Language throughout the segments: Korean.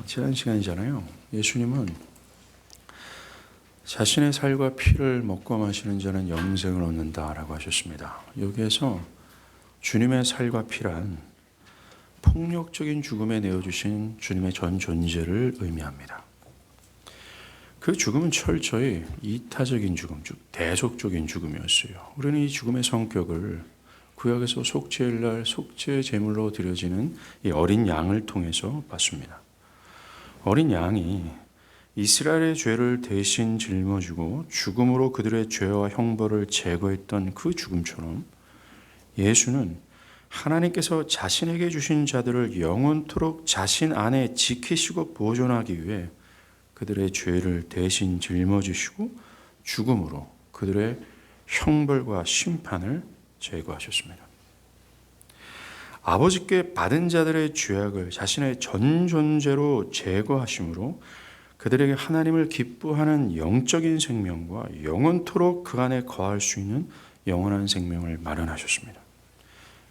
지난 시간이잖아요. 예수님은 자신의 살과 피를 먹고 마시는 자는 영생을 얻는다라고 하셨습니다. 여기에서 주님의 살과 피란 폭력적인 죽음에 내어주신 주님의 전 존재를 의미합니다. 그 죽음은 철저히 이타적인 죽음, 즉 대속적인 죽음이었어요. 우리는 이 죽음의 성격을 구약에서 속죄일날 속죄 제물로 드려지는 이 어린 양을 통해서 봤습니다. 어린 양이 이스라엘의 죄를 대신 짊어지고 죽음으로 그들의 죄와 형벌을 제거했던 그 죽음처럼 예수는 하나님께서 자신에게 주신 자들을 영원토록 자신 안에 지키시고 보존하기 위해 그들의 죄를 대신 짊어지시고 죽음으로 그들의 형벌과 심판을 제거하셨습니다. 아버지께 받은 자들의 죄악을 자신의 전 존재로 제거하심으로 그들에게 하나님을 기뻐하는 영적인 생명과 영원토록 그 안에 거할 수 있는 영원한 생명을 마련하셨습니다.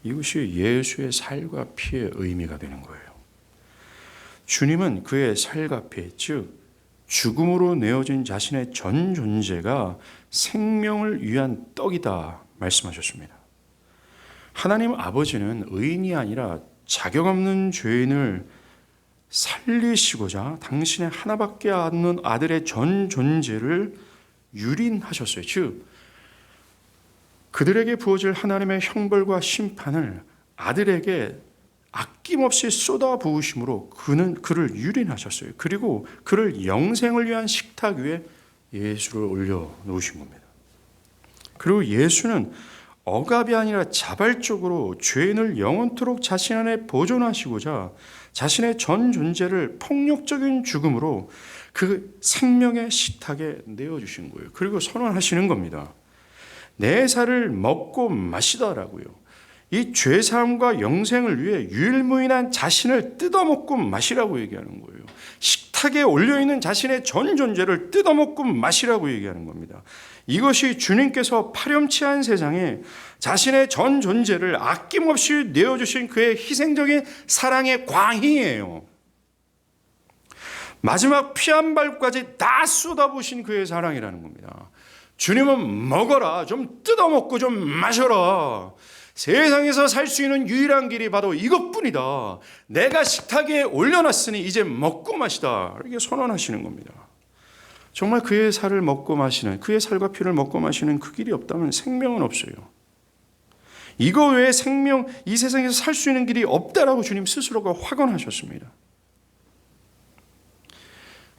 이것이 예수의 살과 피의 의미가 되는 거예요. 주님은 그의 살과 피, 즉 죽음으로 내어진 자신의 전 존재가 생명을 위한 떡이다 말씀하셨습니다. 하나님 아버지는 의인이 아니라 자격 없는 죄인을 살리시고자 당신의 하나밖에 없는 아들의 전 존재를 유린하셨어요. 즉 그들에게 부어질 하나님의 형벌과 심판을 아들에게 아낌없이 쏟아부으심으로 그를 유린하셨어요. 그리고 그를 영생을 위한 식탁 위에 예수를 올려놓으신 겁니다. 그리고 예수는 억압이 아니라 자발적으로 죄인을 영원토록 자신 안에 보존하시고자 자신의 전 존재를 폭력적인 죽음으로 그 생명의 식탁에 내어주신 거예요. 그리고 선언하시는 겁니다. 내 살을 먹고 마시다라고요. 이 죄사함과 영생을 위해 유일무이한 자신을 뜯어먹고 마시라고 얘기하는 거예요. 식탁에 올려있는 자신의 전 존재를 뜯어먹고 마시라고 얘기하는 겁니다. 이것이 주님께서 파렴치한 세상에 자신의 전 존재를 아낌없이 내어주신 그의 희생적인 사랑의 광희예요. 마지막 피 한 발까지 다 쏟아부으신 그의 사랑이라는 겁니다. 주님은 먹어라, 좀 뜯어먹고 좀 마셔라. 세상에서 살 수 있는 유일한 길이 바로 이것뿐이다. 내가 식탁에 올려놨으니 이제 먹고 마시다. 이렇게 선언하시는 겁니다. 정말 그의 살을 먹고 마시는, 그의 살과 피를 먹고 마시는 그 길이 없다면 생명은 없어요. 이거 외에 생명, 이 세상에서 살 수 있는 길이 없다라고 주님 스스로가 확언하셨습니다.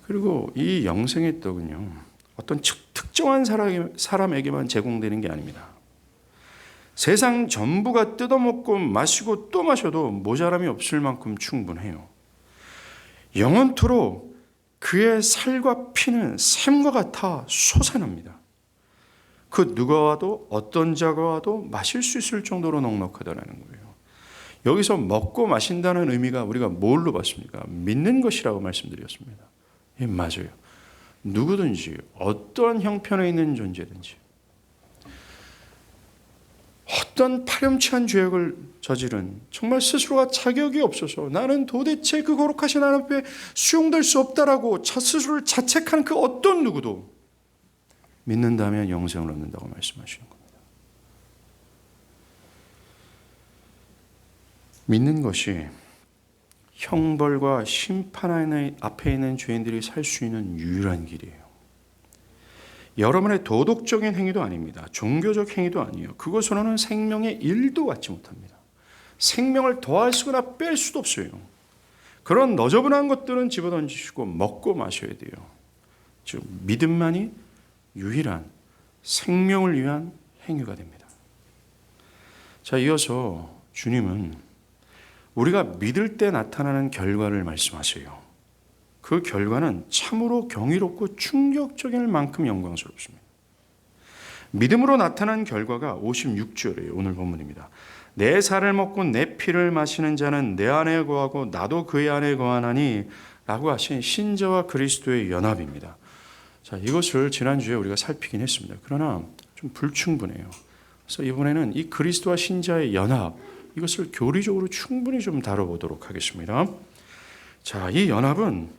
그리고 이 영생의 떡은요, 어떤 특정한 사람에게만 제공되는 게 아닙니다. 세상 전부가 뜯어먹고 마시고 또 마셔도 모자람이 없을 만큼 충분해요. 영원토록 그의 살과 피는 샘과 같아 솟아납니다. 그 누가 와도 어떤 자가 와도 마실 수 있을 정도로 넉넉하다는 거예요. 여기서 먹고 마신다는 의미가 우리가 뭘로 봤습니까? 믿는 것이라고 말씀드렸습니다. 예, 맞아요. 누구든지 어떠한 형편에 있는 존재든지 어떤 파렴치한 죄악을 저지른 정말 스스로가 자격이 없어서 나는 도대체 그 거룩하신 하나님 앞에 수용될 수 없다라고 스스로를 자책한 그 어떤 누구도 믿는다면 영생을 얻는다고 말씀하시는 겁니다. 믿는 것이 형벌과 심판 앞에 있는 죄인들이 살 수 있는 유일한 길이에요. 여러분의 도덕적인 행위도 아닙니다. 종교적 행위도 아니에요. 그것으로는 생명의 일도 갖지 못합니다. 생명을 더할 수거나 뺄 수도 없어요. 그런 너저분한 것들은 집어던지시고 먹고 마셔야 돼요. 즉 믿음만이 유일한 생명을 위한 행위가 됩니다. 자, 이어서 주님은 우리가 믿을 때 나타나는 결과를 말씀하세요. 그 결과는 참으로 경이롭고 충격적일 만큼 영광스럽습니다. 믿음으로 나타난 결과가 56절이에요. 오늘 본문입니다. 내 살을 먹고 내 피를 마시는 자는 내 안에 거하고 나도 그의 안에 거하나니 라고 하신 신자와 그리스도의 연합입니다. 자, 이것을 지난주에 우리가 살피긴 했습니다. 그러나 좀 불충분해요. 그래서 이번에는 이 그리스도와 신자의 연합, 이것을 교리적으로 충분히 좀 다뤄보도록 하겠습니다. 자, 이 연합은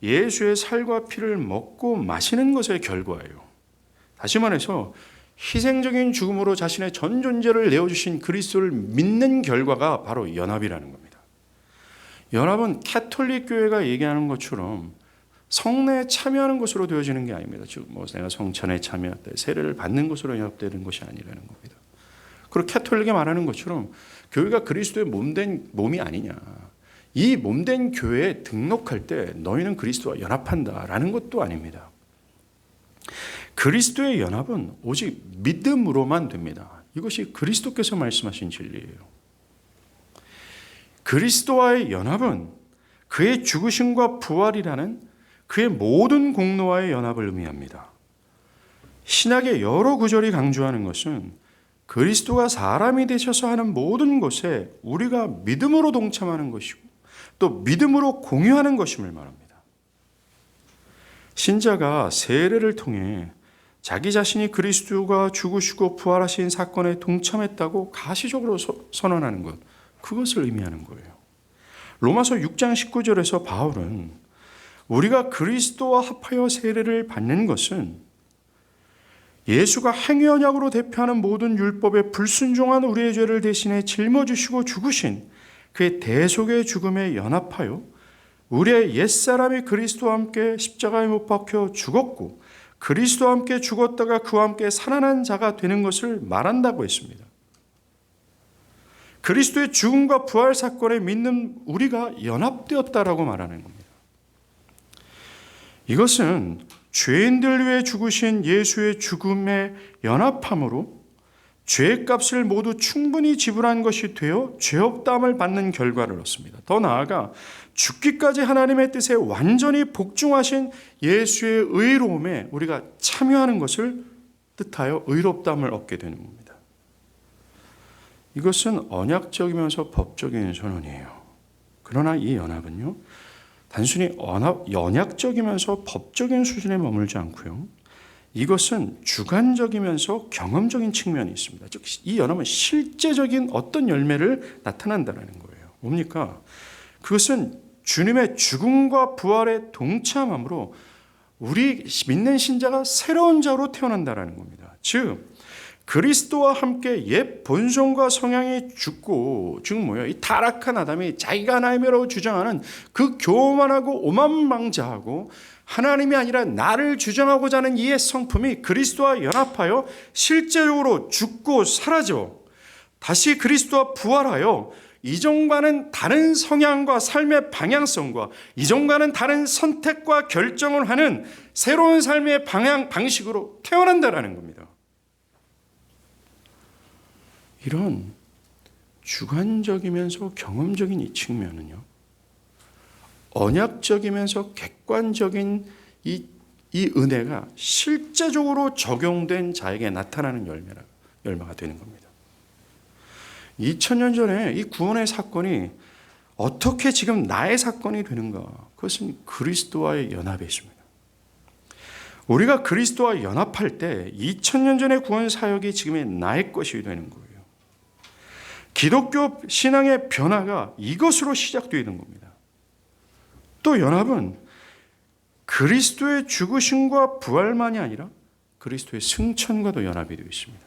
예수의 살과 피를 먹고 마시는 것의 결과예요. 다시 말해서 희생적인 죽음으로 자신의 전 존재를 내어주신 그리스도를 믿는 결과가 바로 연합이라는 겁니다. 연합은 가톨릭 교회가 얘기하는 것처럼 성례에 참여하는 것으로 되어지는 게 아닙니다. 즉, 내가 성찬에 참여했다, 세례를 받는 것으로 연합되는 것이 아니라는 겁니다. 그리고 가톨릭이 말하는 것처럼 교회가 그리스도의 몸이 아니냐. 이 몸된 교회에 등록할 때 너희는 그리스도와 연합한다라는 것도 아닙니다. 그리스도의 연합은 오직 믿음으로만 됩니다. 이것이 그리스도께서 말씀하신 진리예요. 그리스도와의 연합은 그의 죽으심과 부활이라는 그의 모든 공로와의 연합을 의미합니다. 신약의 여러 구절이 강조하는 것은 그리스도가 사람이 되셔서 하는 모든 것에 우리가 믿음으로 동참하는 것이고 또 믿음으로 공유하는 것임을 말합니다. 신자가 세례를 통해 자기 자신이 그리스도가 죽으시고 부활하신 사건에 동참했다고 가시적으로 선언하는 것, 그것을 의미하는 거예요. 로마서 6장 19절에서 바울은 우리가 그리스도와 합하여 세례를 받는 것은 예수가 행위언약으로 대표하는 모든 율법에 불순종한 우리의 죄를 대신해 짊어지시고 죽으신 그의 대속의 죽음에 연합하여 우리의 옛사람이 그리스도와 함께 십자가에 못 박혀 죽었고 그리스도와 함께 죽었다가 그와 함께 살아난 자가 되는 것을 말한다고 했습니다. 그리스도의 죽음과 부활 사건에 믿는 우리가 연합되었다라고 말하는 겁니다. 이것은 죄인들 위해 죽으신 예수의 죽음에 연합함으로 죄값을 모두 충분히 지불한 것이 되어 죄업담을 받는 결과를 얻습니다. 더 나아가 죽기까지 하나님의 뜻에 완전히 복종하신 예수의 의로움에 우리가 참여하는 것을 뜻하여 의롭담을 얻게 되는 겁니다. 이것은 언약적이면서 법적인 선언이에요. 그러나 이 연합은요, 단순히 언약적이면서 법적인 수준에 머물지 않고요, 이것은 주관적이면서 경험적인 측면이 있습니다. 즉, 이 연합은 실제적인 어떤 열매를 나타난다는 거예요. 뭡니까? 그것은 주님의 죽음과 부활에 동참함으로 우리 믿는 신자가 새로운 자로 태어난다는 겁니다. 즉, 그리스도와 함께 옛 본성과 성향이 죽고, 즉 뭐예요? 이 타락한 아담이 자기가 하나님이라고 주장하는 그 교만하고 오만망자하고 하나님이 아니라 나를 주장하고자 하는 이의 성품이 그리스도와 연합하여 실제적으로 죽고 사라져 다시 그리스도와 부활하여 이전과는 다른 성향과 삶의 방향성과 이전과는 다른 선택과 결정을 하는 새로운 삶의 방식으로 태어난다는 겁니다. 이런 주관적이면서 경험적인 이 측면은요, 언약적이면서 객관적인 이 은혜가 실제적으로 적용된 자에게 나타나는 열매가 되는 겁니다. 2000년 전에 이 구원의 사건이 어떻게 지금 나의 사건이 되는가? 그것은 그리스도와의 연합에 있습니다. 우리가 그리스도와 연합할 때 2000년 전의 구원 사역이 지금의 나의 것이 되는 거예요. 기독교 신앙의 변화가 이것으로 시작되는 겁니다. 또 연합은 그리스도의 죽으심과 부활만이 아니라 그리스도의 승천과도 연합이 되어 있습니다.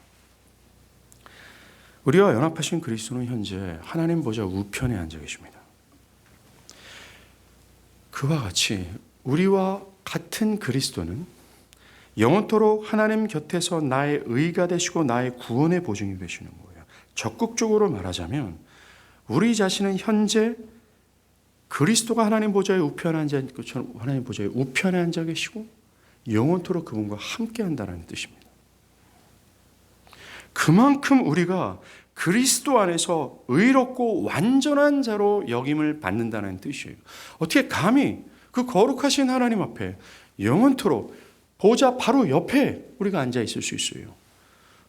우리와 연합하신 그리스도는 현재 하나님 보좌 우편에 앉아 계십니다. 그와 같이 우리와 같은 그리스도는 영원토록 하나님 곁에서 나의 의가 되시고 나의 구원의 보증이 되시는 거예요. 적극적으로 말하자면 우리 자신은 현재 그리스도가 하나님 보좌에 우편에 앉아 있는 것처럼 하나님 보좌에 우편에 앉아 계시고 영원토록 그분과 함께 한다는 뜻입니다. 그만큼 우리가 그리스도 안에서 의롭고 완전한 자로 여김을 받는다는 뜻이에요. 어떻게 감히 그 거룩하신 하나님 앞에 영원토록 보좌 바로 옆에 우리가 앉아 있을 수 있어요.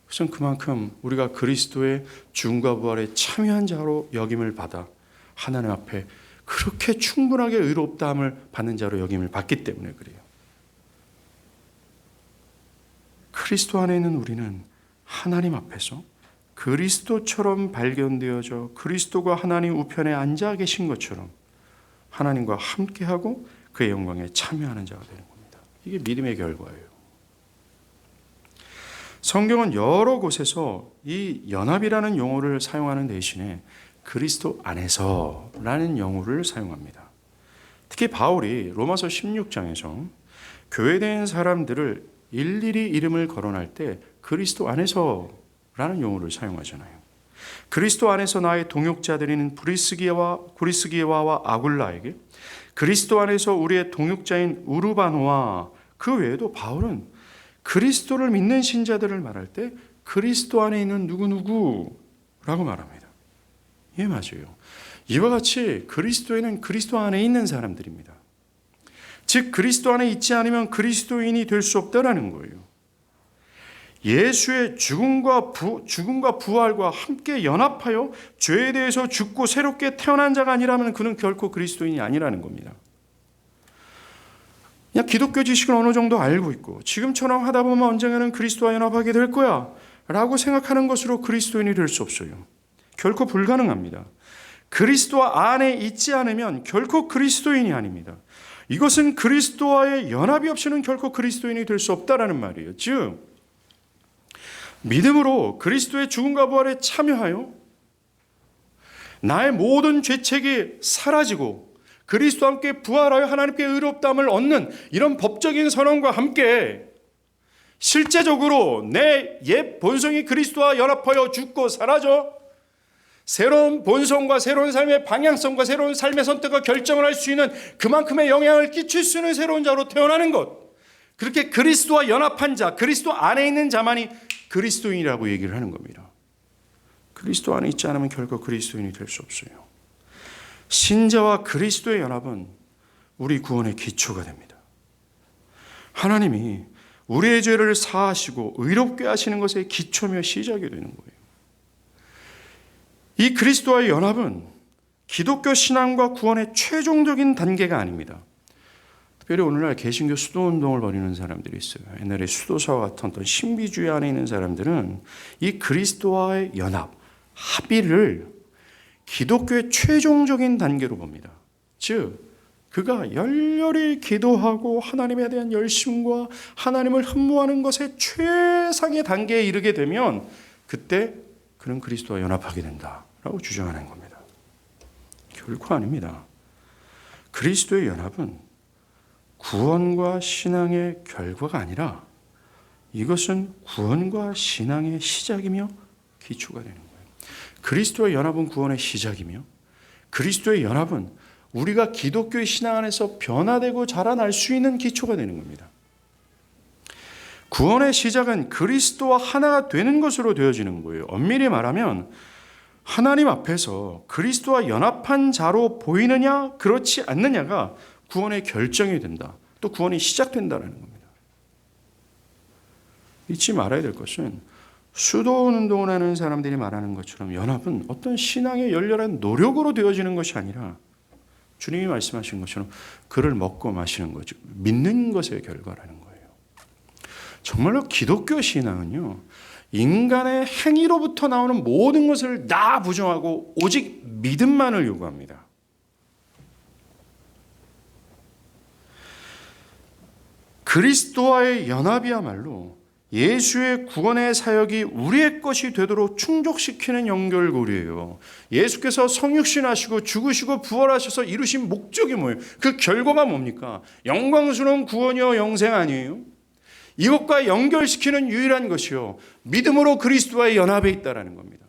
그것은 그만큼 우리가 그리스도의 죽음과 부활에 참여한 자로 여김을 받아 하나님 앞에 그렇게 충분하게 의롭다함을 받는 자로 여김을 받기 때문에 그래요. 그리스도 안에 있는 우리는 하나님 앞에서 그리스도처럼 발견되어져 그리스도가 하나님 우편에 앉아 계신 것처럼 하나님과 함께하고 그의 영광에 참여하는 자가 되는 겁니다. 이게 믿음의 결과예요. 성경은 여러 곳에서 이 연합이라는 용어를 사용하는 대신에 그리스도 안에서라는 용어를 사용합니다. 특히 바울이 로마서 16장에서 교회된 사람들을 일일이 이름을 거론할 때 그리스도 안에서라는 용어를 사용하잖아요. 그리스도 안에서 나의 동역자들인 브리스기와와 아굴라에게, 그리스도 안에서 우리의 동역자인 우르바노와, 그 외에도 바울은 그리스도를 믿는 신자들을 말할 때 그리스도 안에 있는 누구누구라고 말합니다. 예, 맞아요. 이와 같이 그리스도에는 그리스도 안에 있는 사람들입니다. 즉 그리스도 안에 있지 않으면 그리스도인이 될 수 없다라는 거예요. 예수의 죽음과 부활과 함께 연합하여 죄에 대해서 죽고 새롭게 태어난 자가 아니라면 그는 결코 그리스도인이 아니라는 겁니다. 그냥 기독교 지식을 어느 정도 알고 있고 지금처럼 하다 보면 언젠가는 그리스도와 연합하게 될 거야 라고 생각하는 것으로 그리스도인이 될 수 없어요. 결코 불가능합니다. 그리스도와 안에 있지 않으면 결코 그리스도인이 아닙니다. 이것은 그리스도와의 연합이 없이는 결코 그리스도인이 될 수 없다라는 말이에요. 즉 믿음으로 그리스도의 죽음과 부활에 참여하여 나의 모든 죄책이 사라지고 그리스도와 함께 부활하여 하나님께 의롭다함을 얻는 이런 법적인 선언과 함께 실제적으로 내 옛 본성이 그리스도와 연합하여 죽고 사라져 새로운 본성과 새로운 삶의 방향성과 새로운 삶의 선택과 결정을 할 수 있는 그만큼의 영향을 끼칠 수 있는 새로운 자로 태어나는 것, 그렇게 그리스도와 연합한 자, 그리스도 안에 있는 자만이 그리스도인이라고 얘기를 하는 겁니다. 그리스도 안에 있지 않으면 결코 그리스도인이 될 수 없어요. 신자와 그리스도의 연합은 우리 구원의 기초가 됩니다. 하나님이 우리의 죄를 사하시고 의롭게 하시는 것의 기초며 시작이 되는 거예요. 이 그리스도와의 연합은 기독교 신앙과 구원의 최종적인 단계가 아닙니다. 특별히 오늘날 개신교 수도운동을 벌이는 사람들이 있어요. 옛날에 수도사와 같은 어떤 신비주의 안에 있는 사람들은 이 그리스도와의 연합, 합의를 기독교의 최종적인 단계로 봅니다. 즉 그가 열렬히 기도하고 하나님에 대한 열심과 하나님을 흠모하는 것의 최상의 단계에 이르게 되면 그때 그는 그리스도와 연합하게 된다라고 주장하는 겁니다. 결코 아닙니다. 그리스도의 연합은 구원과 신앙의 결과가 아니라 이것은 구원과 신앙의 시작이며 기초가 되는 거예요. 그리스도의 연합은 구원의 시작이며 그리스도의 연합은 우리가 기독교의 신앙 안에서 변화되고 자라날 수 있는 기초가 되는 겁니다. 구원의 시작은 그리스도와 하나가 되는 것으로 되어지는 거예요. 엄밀히 말하면 하나님 앞에서 그리스도와 연합한 자로 보이느냐 그렇지 않느냐가 구원의 결정이 된다. 또 구원이 시작된다는 겁니다. 잊지 말아야 될 것은 수도운동을 하는 사람들이 말하는 것처럼 연합은 어떤 신앙의 열렬한 노력으로 되어지는 것이 아니라 주님이 말씀하신 것처럼 그를 먹고 마시는 거죠. 믿는 것의 결과라는 거예요. 정말로 기독교 신앙은요, 인간의 행위로부터 나오는 모든 것을 다 부정하고 오직 믿음만을 요구합니다. 그리스도와의 연합이야말로 예수의 구원의 사역이 우리의 것이 되도록 충족시키는 연결고리예요. 예수께서 성육신하시고 죽으시고 부활하셔서 이루신 목적이 뭐예요? 그 결과가 뭡니까? 영광스러운 구원이요 영생 아니에요? 이것과 연결시키는 유일한 것이요 믿음으로 그리스도와의 연합에 있다라는 겁니다.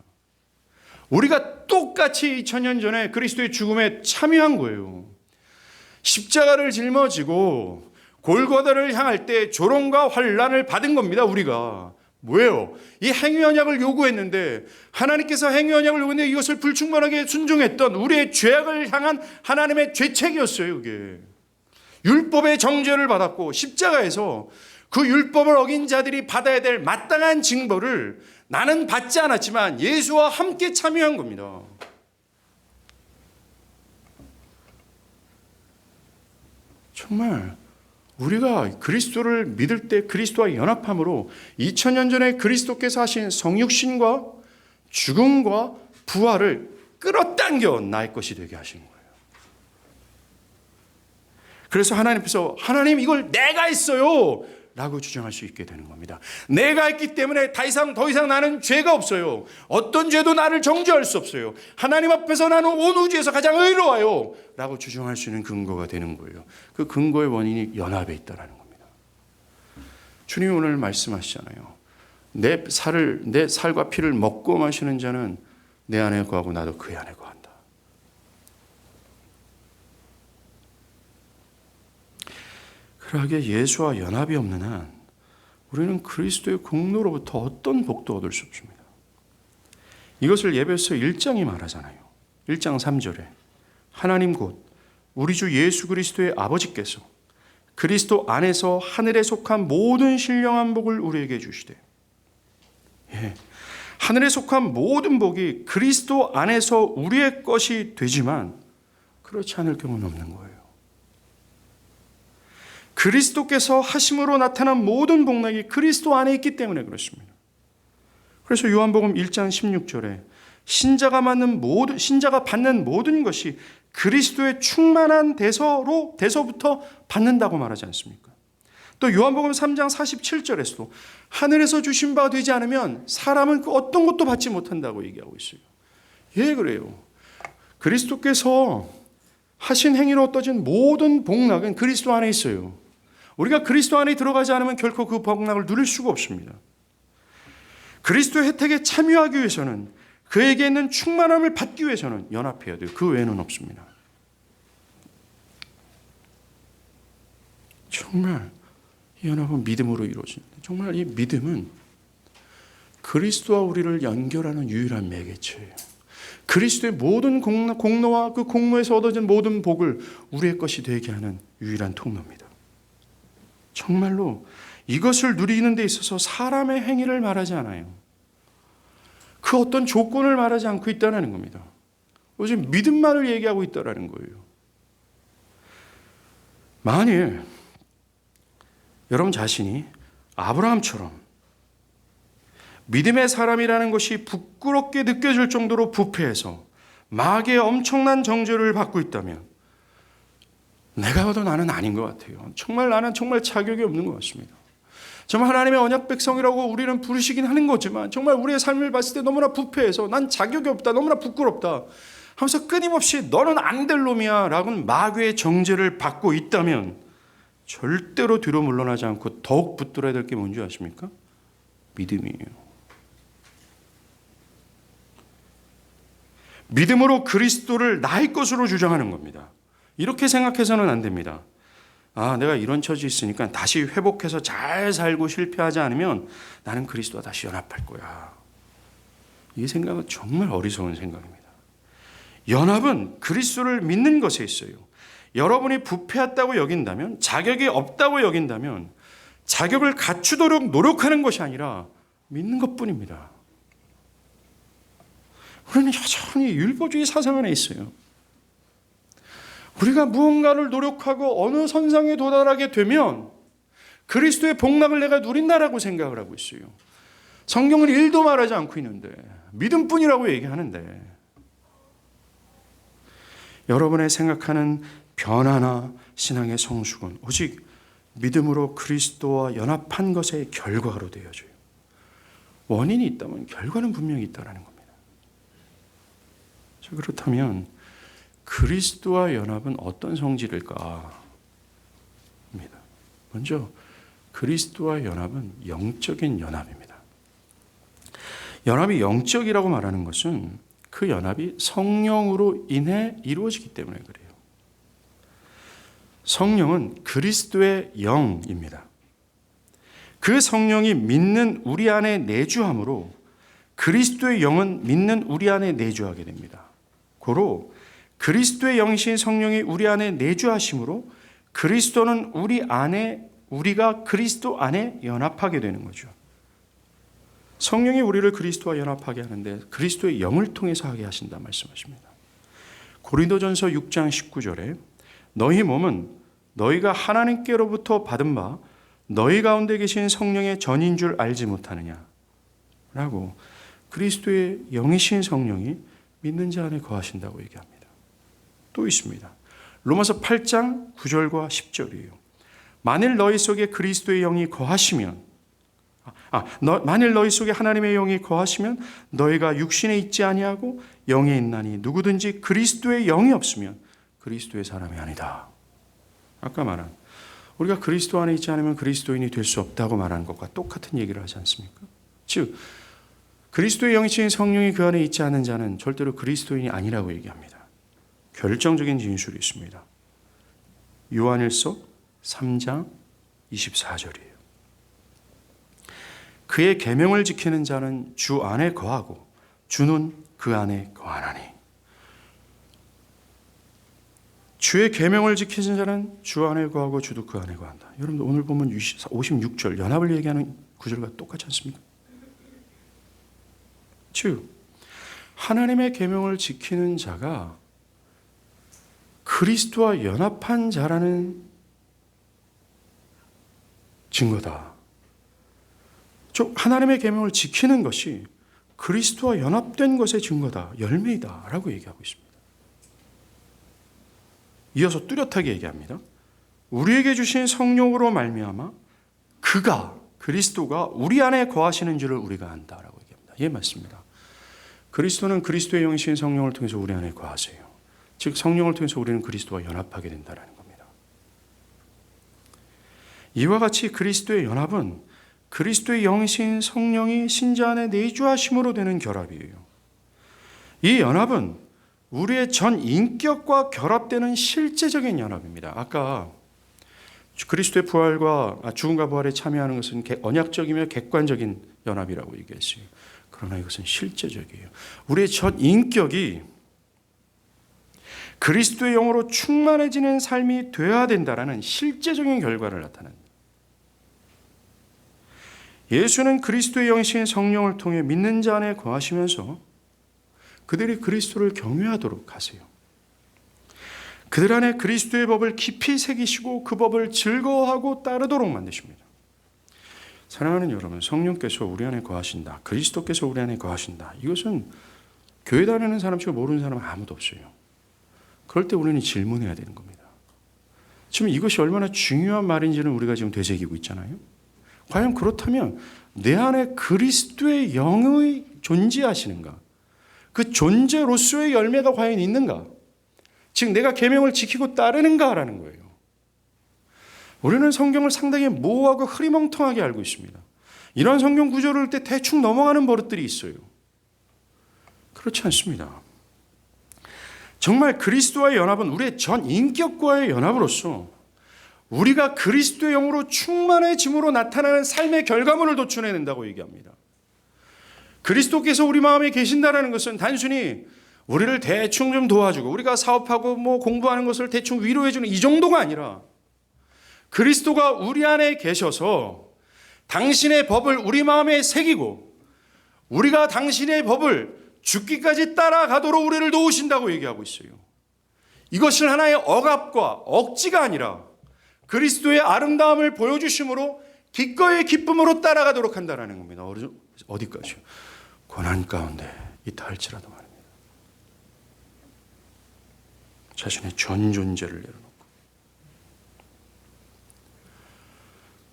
우리가 똑같이 2000년 전에 그리스도의 죽음에 참여한 거예요. 십자가를 짊어지고 골고다를 향할 때 조롱과 환난을 받은 겁니다. 우리가 뭐예요? 이 행위 언약을 요구했는데 하나님께서 행위 언약을 요구했는데 이것을 불충만하게 순종했던 우리의 죄악을 향한 하나님의 죄책이었어요. 이게 율법의 정죄를 받았고 십자가에서 그 율법을 어긴 자들이 받아야 될 마땅한 징벌을 나는 받지 않았지만 예수와 함께 참여한 겁니다. 정말 우리가 그리스도를 믿을 때 그리스도와 연합함으로 2000년 전에 그리스도께서 하신 성육신과 죽음과 부활을 끌어당겨 나의 것이 되게 하신 거예요. 그래서 하나님 앞에서 하나님 이걸 내가 했어요 라고 주장할 수 있게 되는 겁니다. 내가 했기 때문에 더 이상 나는 죄가 없어요. 어떤 죄도 나를 정죄할 수 없어요. 하나님 앞에서 나는 온 우주에서 가장 의로워요 라고 주장할 수 있는 근거가 되는 거예요. 그 근거의 원인이 연합에 있다는 겁니다. 주님이 오늘 말씀하시잖아요. 내 살과 피를 먹고 마시는 자는 내 안에 거하고 나도 그의 안에 거한다. 그러하기에 예수와 연합이 없는 한 우리는 그리스도의 공로로부터 어떤 복도 얻을 수 없습니다. 이것을 예배서 1장이 말하잖아요. 1장 3절에 하나님 곧 우리 주 예수 그리스도의 아버지께서 그리스도 안에서 하늘에 속한 모든 신령한 복을 우리에게 주시되, 하늘에 속한 모든 복이 그리스도 안에서 우리의 것이 되지만 그렇지 않을 경우는 없는 거예요. 그리스도께서 하심으로 나타난 모든 복락이 그리스도 안에 있기 때문에 그렇습니다. 그래서 요한복음 1장 16절에 신자가 받는 모든 것이 그리스도의 충만한 대서부터 받는다고 말하지 않습니까? 또 요한복음 3장 47절에서도 하늘에서 주신 바 되지 않으면 사람은 그 어떤 것도 받지 못한다고 얘기하고 있어요. 예, 그래요. 그리스도께서 하신 행위로 얻어진 모든 복락은 그리스도 안에 있어요. 우리가 그리스도 안에 들어가지 않으면 결코 그 복락을 누릴 수가 없습니다. 그리스도의 혜택에 참여하기 위해서는, 그에게 있는 충만함을 받기 위해서는 연합해야 돼요. 그 외에는 없습니다. 정말 이 연합은 믿음으로 이루어집니다. 정말 이 믿음은 그리스도와 우리를 연결하는 유일한 매개체예요. 그리스도의 모든 공로와 그 공로에서 얻어진 모든 복을 우리의 것이 되게 하는 유일한 통로입니다. 정말로 이것을 누리는 데 있어서 사람의 행위를 말하지 않아요. 그 어떤 조건을 말하지 않고 있다는 겁니다. 오직 믿음만을 얘기하고 있다는 거예요. 만일 여러분 자신이 아브라함처럼 믿음의 사람이라는 것이 부끄럽게 느껴질 정도로 부패해서 마귀의 엄청난 정죄를 받고 있다면 내가 봐도 나는 아닌 것 같아요. 나는 정말 자격이 없는 것 같습니다. 정말 하나님의 언약 백성이라고 우리는 부르시긴 하는 거지만 정말 우리의 삶을 봤을 때 너무나 부패해서 난 자격이 없다, 너무나 부끄럽다 하면서 끊임없이 너는 안 될 놈이야 라고 마귀의 정죄를 받고 있다면 절대로 뒤로 물러나지 않고 더욱 붙들어야 될 게 뭔지 아십니까? 믿음이에요. 믿음으로 그리스도를 나의 것으로 주장하는 겁니다. 이렇게 생각해서는 안 됩니다. 내가 이런 처지 있으니까 다시 회복해서 잘 살고 실패하지 않으면 나는 그리스도와 다시 연합할 거야. 이 생각은 정말 어리석은 생각입니다. 연합은 그리스도를 믿는 것에 있어요. 여러분이 부패했다고 여긴다면, 자격이 없다고 여긴다면 자격을 갖추도록 노력하는 것이 아니라 믿는 것뿐입니다. 우리는 여전히 율법주의 사상 안에 있어요. 우리가 무언가를 노력하고 어느 선상에 도달하게 되면 그리스도의 복락을 내가 누린다라고 생각을 하고 있어요. 성경은 1도 말하지 않고 있는데 믿음뿐이라고 얘기하는데, 여러분의 생각하는 변화나 신앙의 성숙은 오직 믿음으로 그리스도와 연합한 것의 결과로 되어져요. 원인이 있다면 결과는 분명히 있다는 겁니다. 그렇다면 그리스도와 연합은 어떤 성질일까? 입니다. 먼저 그리스도와 연합은 영적인 연합입니다. 연합이 영적이라고 말하는 것은 그 연합이 성령으로 인해 이루어지기 때문에 그래요. 성령은 그리스도의 영입니다. 그 성령이 믿는 우리 안에 내주함으로 그리스도의 영은 믿는 우리 안에 내주하게 됩니다. 고로 그리스도의 영이신 성령이 우리 안에 내주하심으로 그리스도는 우리가 그리스도 안에 연합하게 되는 거죠. 성령이 우리를 그리스도와 연합하게 하는데 그리스도의 영을 통해서 하게 하신다 말씀하십니다. 고린도전서 6장 19절에 너희 몸은 너희가 하나님께로부터 받은 바 너희 가운데 계신 성령의 전인 줄 알지 못하느냐 라고 그리스도의 영이신 성령이 믿는 자 안에 거하신다고 얘기합니다. 또 있습니다. 로마서 8장 9절과 10절이에요. 만일 너희 속에 그리스도의 영이 거하시면 만일 너희 속에 하나님의 영이 거하시면 너희가 육신에 있지 아니하고 영에 있나니 누구든지 그리스도의 영이 없으면 그리스도의 사람이 아니다. 아까 말한 우리가 그리스도 안에 있지 않으면 그리스도인이 될 수 없다고 말하는 것과 똑같은 얘기를 하지 않습니까? 즉 그리스도의 영이신 성령이 그 안에 있지 않은 자는 절대로 그리스도인이 아니라고 얘기합니다. 결정적인 진술이 있습니다. 요한일서 3장 24절이에요. 그의 계명을 지키는 자는 주 안에 거하고 주는 그 안에 거하나니. 주의 계명을 지키는 자는 주 안에 거하고 주도 그 안에 거한다. 여러분들 오늘 보면 56절 연합을 얘기하는 구절과 똑같지 않습니까? 즉 하나님의 계명을 지키는 자가 그리스도와 연합한 자라는 증거다. 즉 하나님의 계명을 지키는 것이 그리스도와 연합된 것의 증거다, 열매이다 라고 얘기하고 있습니다. 이어서 뚜렷하게 얘기합니다. 우리에게 주신 성령으로 말미암아 그리스도가 우리 안에 거하시는 줄을 우리가 안다라고 얘기합니다. 예, 맞습니다. 그리스도는 그리스도의 영이신 성령을 통해서 우리 안에 거하세요. 즉 성령을 통해서 우리는 그리스도와 연합하게 된다는 겁니다. 이와 같이 그리스도의 연합은 그리스도의 영이신 성령이 신자 안에 내주하심으로 되는 결합이에요. 이 연합은 우리의 전 인격과 결합되는 실제적인 연합입니다. 아까 그리스도의 부활과 죽음과 부활에 참여하는 것은 언약적이며 객관적인 연합이라고 얘기했어요. 그러나 이것은 실제적이에요. 우리의 전 인격이 그리스도의 영으로 충만해지는 삶이 되어야 된다라는 실제적인 결과를 나타냅니다. 예수는 그리스도의 영이신 성령을 통해 믿는 자 안에 거하시면서 그들이 그리스도를 경외하도록 하세요. 그들 안에 그리스도의 법을 깊이 새기시고 그 법을 즐거워하고 따르도록 만드십니다. 사랑하는 여러분, 성령께서 우리 안에 거하신다. 그리스도께서 우리 안에 거하신다. 이것은 교회 다니는 사람 치고 모르는 사람은 아무도 없어요. 그럴 때 우리는 질문해야 되는 겁니다. 지금 이것이 얼마나 중요한 말인지는 우리가 지금 되새기고 있잖아요. 과연 그렇다면 내 안에 그리스도의 영의 존재하시는가? 그 존재로서의 열매가 과연 있는가? 즉 내가 계명을 지키고 따르는가라는 거예요. 우리는 성경을 상당히 모호하고 흐리멍텅하게 알고 있습니다. 이런 성경 구절을 볼 때 대충 넘어가는 버릇들이 있어요. 그렇지 않습니다. 정말 그리스도와의 연합은 우리의 전 인격과의 연합으로서 우리가 그리스도의 영으로 충만해짐으로 나타나는 삶의 결과물을 도출해낸다고 얘기합니다. 그리스도께서 우리 마음에 계신다는 것은 단순히 우리를 대충 좀 도와주고 우리가 사업하고 공부하는 것을 대충 위로해주는 이 정도가 아니라 그리스도가 우리 안에 계셔서 당신의 법을 우리 마음에 새기고 우리가 당신의 법을 죽기까지 따라가도록 우리를 도우신다고 얘기하고 있어요. 이것은 하나의 억압과 억지가 아니라 그리스도의 아름다움을 보여주심으로 기꺼이 기쁨으로 따라가도록 한다는 겁니다. 어디까지요? 고난 가운데 있다 할지라도 말입니다. 자신의 전 존재를 내려놓고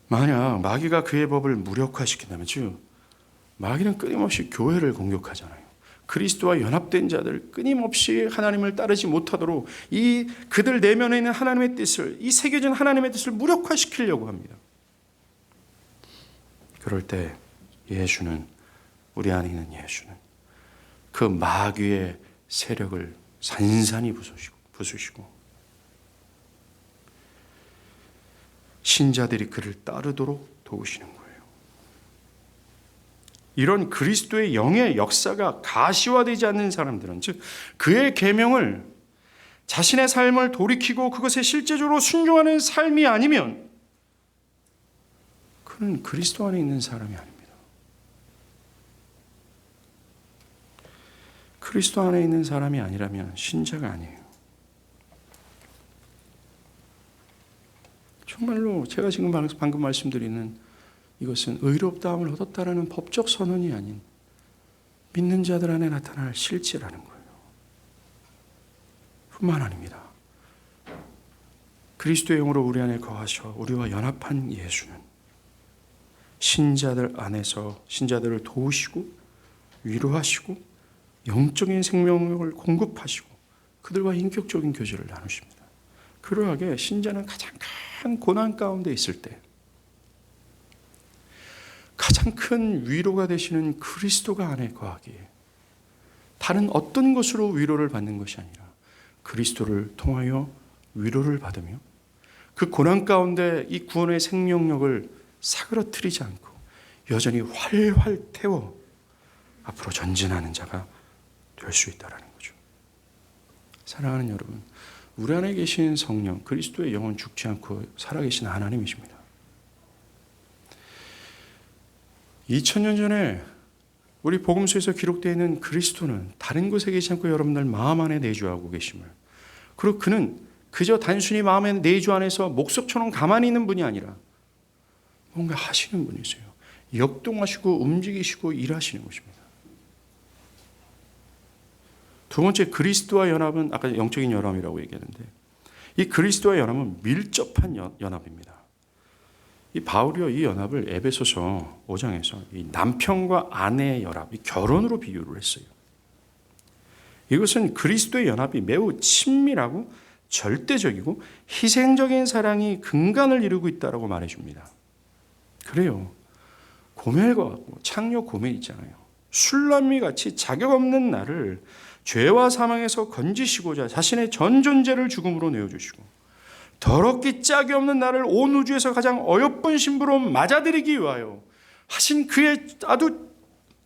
만약 마귀가 그의 법을 무력화시킨다면 즉 마귀는 끊임없이 교회를 공격하잖아요. 그리스도와 연합된 자들 끊임없이 하나님을 따르지 못하도록 이 그들 내면에 있는 하나님의 뜻을 이 새겨진 하나님의 뜻을 무력화시키려고 합니다. 그럴 때 예수는 우리 안에 있는 예수는 그 마귀의 세력을 산산히 부수시고 신자들이 그를 따르도록 도우시는 거예요. 이런 그리스도의 영의 역사가 가시화되지 않는 사람들은 즉 그의 계명을 자신의 삶을 돌이키고 그것에 실제적으로 순종하는 삶이 아니면 그는 그리스도 안에 있는 사람이 아닙니다. 그리스도 안에 있는 사람이 아니라면 신자가 아니에요. 정말로 제가 지금 방금 말씀드리는 이것은 의롭다함을 얻었다라는 법적 선언이 아닌 믿는 자들 안에 나타날 실제라는 거예요. 뿐만 아닙니다. 그리스도의 영으로 우리 안에 거하셔 우리와 연합한 예수는 신자들 안에서 신자들을 도우시고 위로하시고 영적인 생명력을 공급하시고 그들과 인격적인 교제를 나누십니다. 그러하게 신자는 가장 큰 고난 가운데 있을 때 가장 큰 위로가 되시는 그리스도가 안에 거하기에 다른 어떤 것으로 위로를 받는 것이 아니라 그리스도를 통하여 위로를 받으며 그 고난 가운데 이 구원의 생명력을 사그러뜨리지 않고 여전히 활활 태워 앞으로 전진하는 자가 될 수 있다는 거죠. 사랑하는 여러분, 우리 안에 계신 성령, 그리스도의 영은 죽지 않고 살아계신 하나님이십니다. 2000년 전에 우리 복음서에서 기록되어 있는 그리스도는 다른 곳에 계시지 않고 여러분들 마음 안에 내주하고 계심을, 그리고 그는 그저 단순히 마음의 내주 안에서 목석처럼 가만히 있는 분이 아니라 뭔가 하시는 분이세요. 역동하시고 움직이시고 일하시는 것입니다. 두 번째, 그리스도와 연합은 아까 영적인 연합이라고 얘기했는데 이 그리스도와 연합은 밀접한 연합입니다. 이 바울이요, 이 연합을 에베소서 5장에서 이 남편과 아내의 연합, 이 결혼으로 비유를 했어요. 이것은 그리스도의 연합이 매우 친밀하고 절대적이고 희생적인 사랑이 근간을 이루고 있다고 말해줍니다. 그래요. 고멜과 같고 창녀 고멜 있잖아요. 술람미 같이 자격 없는 나를 죄와 사망에서 건지시고자 자신의 전 존재를 죽음으로 내어주시고 더럽기 짝이 없는 나를 온 우주에서 가장 어여쁜 신부로 맞아들이기 위하여 하신 그의 아주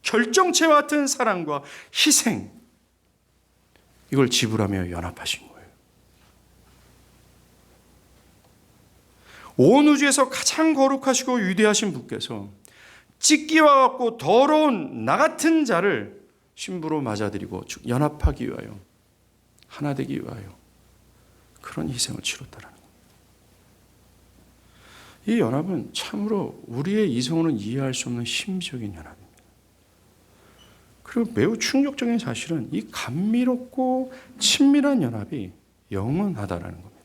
결정체와 같은 사랑과 희생, 이걸 지불하며 연합하신 거예요. 온 우주에서 가장 거룩하시고 위대하신 분께서 찢기와 같고 더러운 나 같은 자를 신부로 맞아들이고 연합하기 위하여, 하나 되기 위하여 그런 희생을 치렀다라는 거예요. 이 연합은 참으로 우리의 이성으로는 이해할 수 없는 심적인 연합입니다. 그리고 매우 충격적인 사실은 이 감미롭고 친밀한 연합이 영원하다라는 겁니다.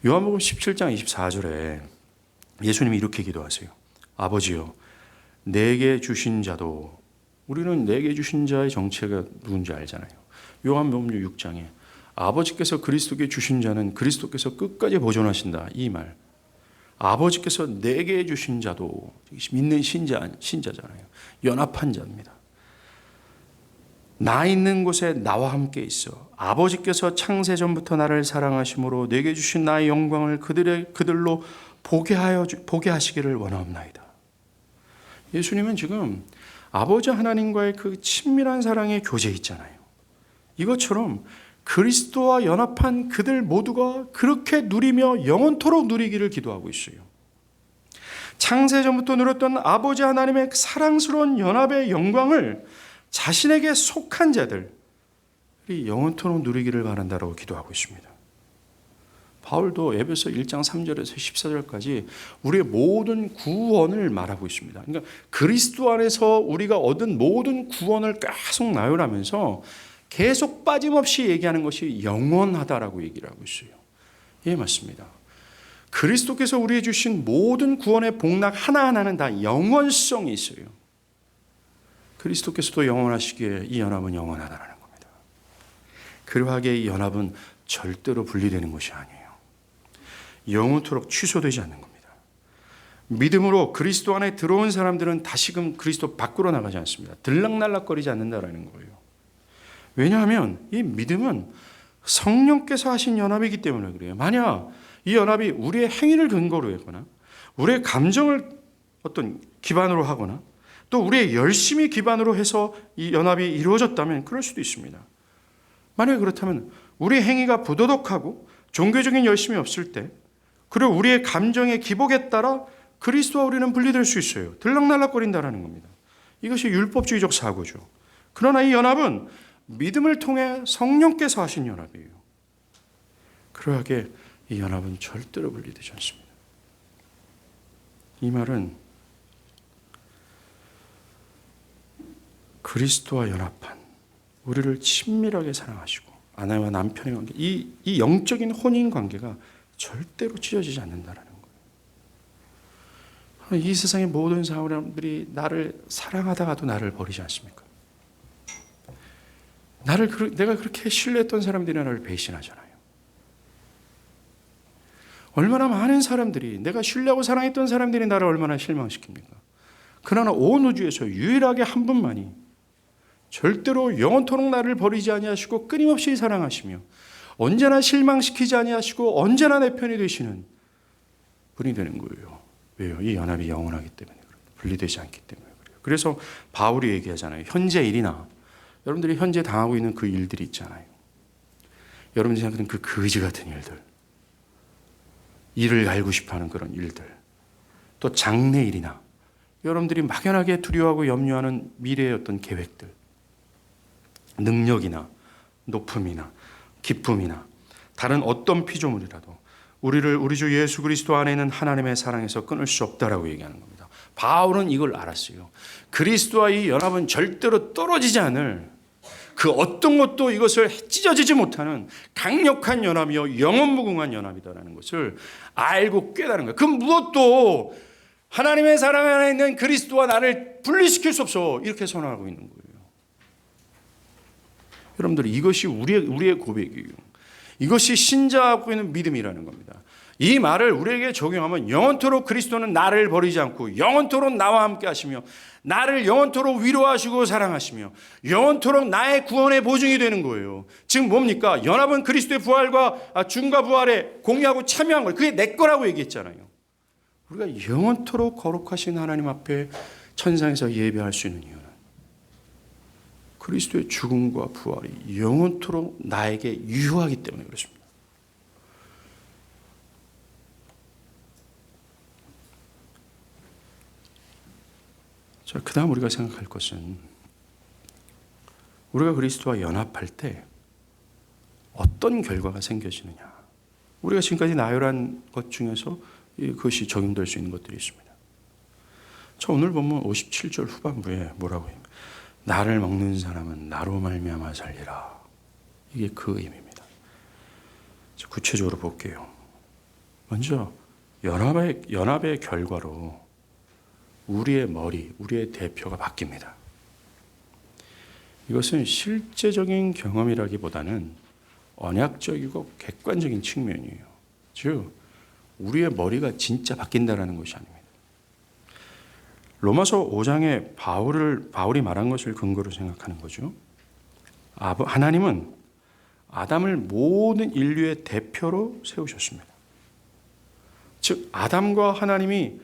요한복음 17장 24절에 예수님이 이렇게 기도하세요. 아버지여, 내게 주신 자도, 우리는 내게 주신 자의 정체가 누군지 알잖아요. 요한복음 6장에 아버지께서 그리스도께 주신 자는 그리스도께서 끝까지 보존하신다, 이 말. 아버지께서 내게 주신 자도 믿는 신자잖아요. 연합한 자입니다. 나 있는 곳에 나와 함께 있어 아버지께서 창세전부터 나를 사랑하심으로 내게 주신 나의 영광을 그들로 보게 하시기를 원하옵나이다. 예수님은 지금 아버지 하나님과의 그 친밀한 사랑의 교제에 있잖아요. 이것처럼 그리스도와 연합한 그들 모두가 그렇게 누리며 영원토록 누리기를 기도하고 있어요. 창세전부터 누렸던 아버지 하나님의 사랑스러운 연합의 영광을 자신에게 속한 자들이 영원토록 누리기를 바란다고 기도하고 있습니다. 바울도 에베소 1장 3절에서 14절까지 우리의 모든 구원을 말하고 있습니다. 그러니까 그리스도 안에서 우리가 얻은 모든 구원을 계속 나열하면서 계속 빠짐없이 얘기하는 것이 영원하다라고 얘기를 하고 있어요. 예, 맞습니다. 그리스도께서 우리에게 주신 모든 구원의 복락 하나하나는 다 영원성이 있어요. 그리스도께서도 영원하시기에 이 연합은 영원하다라는 겁니다. 그러하게 이 연합은 절대로 분리되는 것이 아니에요. 영원토록 취소되지 않는 겁니다. 믿음으로 그리스도 안에 들어온 사람들은 다시금 그리스도 밖으로 나가지 않습니다. 들락날락거리지 않는다라는 거예요. 왜냐하면 이 믿음은 성령께서 하신 연합이기 때문에 그래요. 만약 이 연합이 우리의 행위를 근거로 하거나 우리의 감정을 어떤 기반으로 하거나 또 우리의 열심히 기반으로 해서 이 연합이 이루어졌다면 그럴 수도 있습니다. 만약 그렇다면 우리의 행위가 부도덕하고 종교적인 열심이 없을 때, 그리고 우리의 감정의 기복에 따라 그리스도와 우리는 분리될 수 있어요. 들락날락거린다는 겁니다. 이것이 율법주의적 사고죠. 그러나 이 연합은 믿음을 통해 성령께서 하신 연합이에요. 그러하게 이 연합은 절대로 분리되지 않습니다. 이 말은 그리스도와 연합한, 우리를 친밀하게 사랑하시고 아내와 남편의 관계, 이 영적인 혼인 관계가 절대로 찢어지지 않는다라는 거예요. 이 세상의 모든 사람들이 나를 사랑하다가도 나를 버리지 않습니까? 내가 그렇게 신뢰했던 사람들이 나를 배신하잖아요. 얼마나 많은 사람들이, 내가 신뢰하고 사랑했던 사람들이 나를 얼마나 실망시킵니까? 그러나 온 우주에서 유일하게 한 분만이 절대로 영원토록 나를 버리지 아니하시고 끊임없이 사랑하시며 언제나 실망시키지 아니하시고 언제나 내 편이 되시는 분이 되는 거예요. 왜요? 이 연합이 영원하기 때문에 그래요. 분리되지 않기 때문에 그래요. 그래서 바울이 얘기하잖아요. 현재 일이나 여러분들이 현재 당하고 있는 그 일들이 있잖아요. 여러분들이 생각하는 그 거지 같은 일들, 일을 알고 싶어하는 그런 일들, 또 장래일이나 여러분들이 막연하게 두려워하고 염려하는 미래의 어떤 계획들, 능력이나 높음이나 기쁨이나 다른 어떤 피조물이라도 우리 주 예수 그리스도 안에 있는 하나님의 사랑에서 끊을 수 없다라고 얘기하는 겁니다. 바울은 이걸 알았어요. 그리스도와의 연합은 절대로 떨어지지 않을 그 어떤 것도 이것을 찢어지지 못하는 강력한 연합이요 영원무궁한 연합이다라는 것을 알고 깨달은 거예요. 그 무엇도 하나님의 사랑 안에 있는 그리스도와 나를 분리시킬 수 없어, 이렇게 선언하고 있는 거예요. 여러분들, 이것이 우리의 고백이에요. 이것이 신자하고 있는 믿음이라는 겁니다. 이 말을 우리에게 적용하면 영원토록 그리스도는 나를 버리지 않고 영원토록 나와 함께 하시며 나를 영원토록 위로하시고 사랑하시며 영원토록 나의 구원의 보증이 되는 거예요. 지금 뭡니까? 연합은 그리스도의 부활과 죽음과 부활에 공유하고 참여한 거예요. 그게 내 거라고 얘기했잖아요. 우리가 영원토록 거룩하신 하나님 앞에 천상에서 예배할 수 있는 이유는 그리스도의 죽음과 부활이 영원토록 나에게 유효하기 때문에 그렇습니다. 자, 그 다음 우리가 생각할 것은 우리가 그리스도와 연합할 때 어떤 결과가 생겨지느냐. 우리가 지금까지 나열한 것 중에서 그것이 적용될 수 있는 것들이 있습니다. 자, 오늘 보면 57절 후반부에 뭐라고 해요? 나를 먹는 사람은 나로 말미암아 살리라. 이게 그 의미입니다. 자, 구체적으로 볼게요. 먼저 연합의 결과로 우리의 머리, 우리의 대표가 바뀝니다. 이것은 실제적인 경험이라기보다는 언약적이고 객관적인 측면이에요. 즉, 우리의 머리가 진짜 바뀐다는 것이 아닙니다. 로마서 5장에 바울이 말한 것을 근거로 생각하는 거죠. 하나님은 아담을 모든 인류의 대표로 세우셨습니다. 즉, 아담과 하나님이